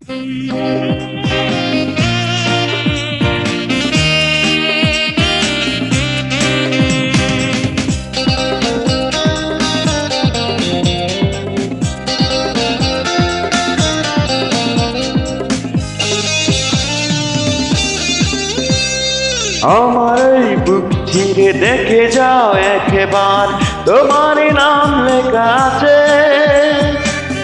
আমার এই বুক চিরে দেখে যাও একবার, তোমার নাম লেখা আছে।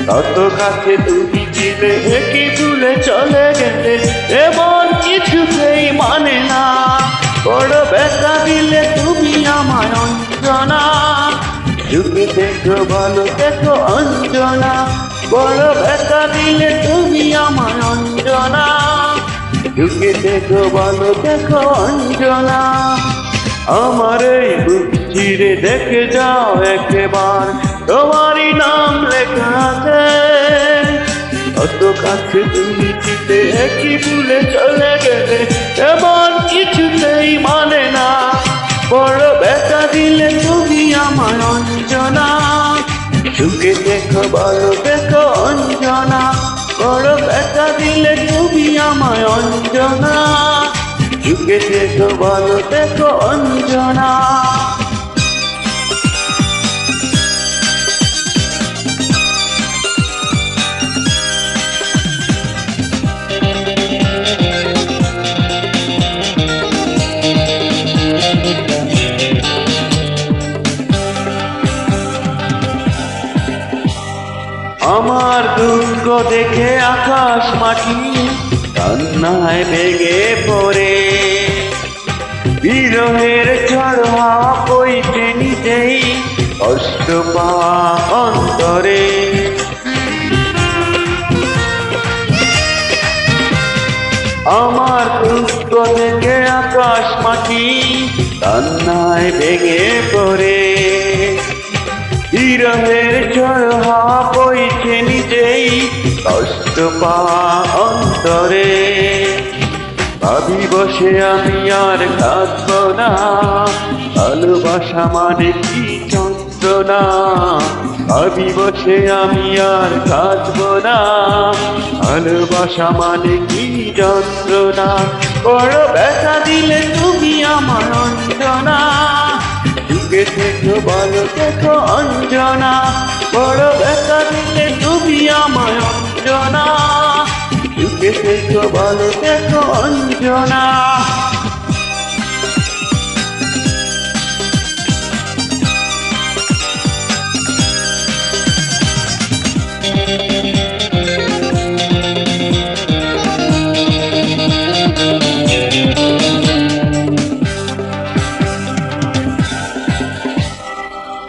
কত কাছে তুমি ছিলে, কি ভুলে চলে গেলে, এমন কিছুতেই মানে না। বড় ব্যথা দিলে তুমি আমায় অঞ্জনা, চুপে দেখো ভালো দেখো অঞ্জনা। বড় ব্যথা দিলে তুমি আমায় অঞ্জনা, চুপে দেখো ভালো দেখো অঞ্জনা। আমার এই বুক চিরে দেখে যাও একবার, তোমারই নাম লেখা আছে। কত কাছে তুমি ছিলে, কি ভুলে চলে গেলে, এমন কিছুতেই মানে না। বড় ব্যথা দিলে তুমি আমার অঞ্জনা, চুকে দেখো ভালো দেখো অঞ্জনা। বড় ব্যথা দিলে তুমি আমায় অঞ্জনা, চুকে দেখো ভালো দেখো অঞ্জনা। আমার দুঃখ দেখে আকাশ মাটি কান্নায় ভেঙে পড়ে, বিরহের ঝড় হাওয়া বইতে নিতেই কষ্ট পাওয়া অন্তরে। আমার দুঃখ দেখে আকাশ মাটি কান্নায় ভেঙে পড়ে, বিরহের ঝড় হাওয়া বইছে নিজেই কষ্ট পাওয়া অন্তরে। ভাবি বসে আমি আর কাঁদব না, ভালোবাসা মানে কি যন্ত্রণা। ভাবি বসে আমি আর কাঁদব না, ভালোবাসা মানে কি যন্ত্রণা। বড় ব্যথা দিলে তুমি আমার অঞ্জনা, চুকে দেখো ভালো দেখো অঞ্জনা। বড় ব্যথা দিলে তুমি আমায় অঞ্জনা, চুকে দেখো ভালো দেখো অঞ্জনা।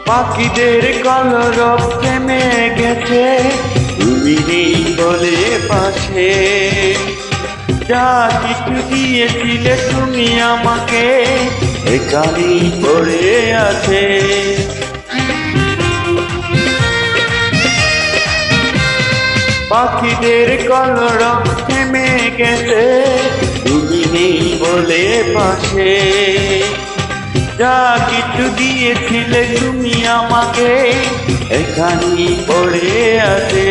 পাখিদের কলরব থেমে গেছে, তুমি নেই বলে পাশে। যা কিছু দিয়েছিলে তুমি আমাকে, এখানেই পড়ে আছে। পাখিদের কলরব থেমে গেছে, তুমি নেই বলে পাশে। যা কিছু দিয়েছিলে তুমি আমাকে, এখানেই পড়ে আছে।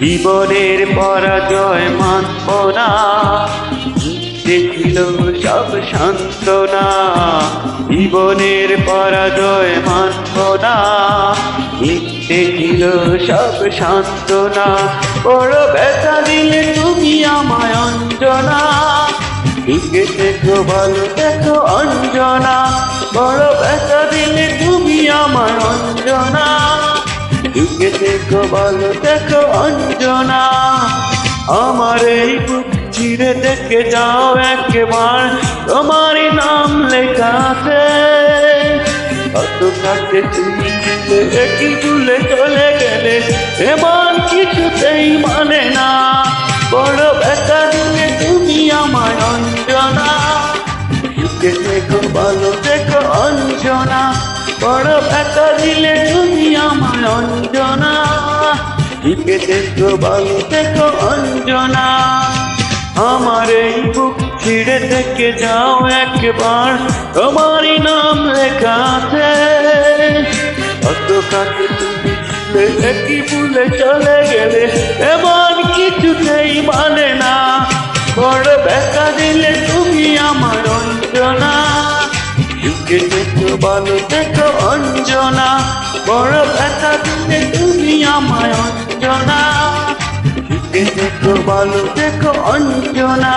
জীবনের পরাজয় মানব না, ছিল সব সান্ত্বনা। জীবনের পরাজয় মানব না, ছিল সব সান্ত্বনা। বড় ব্যথা দিলে তুমি আমায় অঞ্জনা, চুকে দেখো ভালো দেখো অঞ্জনা। বড় ব্যথা দিলে তুমি আমার অঞ্জনা, চুকে দেখো ভালো দেখো অঞ্জনা। আমার এই বুক চিরে দেখে যাও একবার, তোমারই নাম লেখা আছে। কত কাছে তুমি ছিলে, কি ভুলে চলে গেলে, এমন কিছুতেই মানে না। বড় ব্যথা দিলে তুমি আমার অঞ্জনা, চুকে দেখো ভালো দেখো অঞ্জনা। বড় ব্যথা দিলে তুমি আমার অঞ্জনা, চুকে দেখো ভালো দেখো অঞ্জনা। আমার এই বুক ছিঁড়ে দেখে যাও একবার, তোমারই নাম লেখা আছে। কত কাছে তুমি ছিলে, কি ভুলে চলে গেলে, এমন কি টিকে দেখো ভালো দেখো অঞ্জনা, বড় ব্যথা দিলে তুমি আমায় অঞ্জনা, টিকে দেখো ভালো দেখো অঞ্জনা।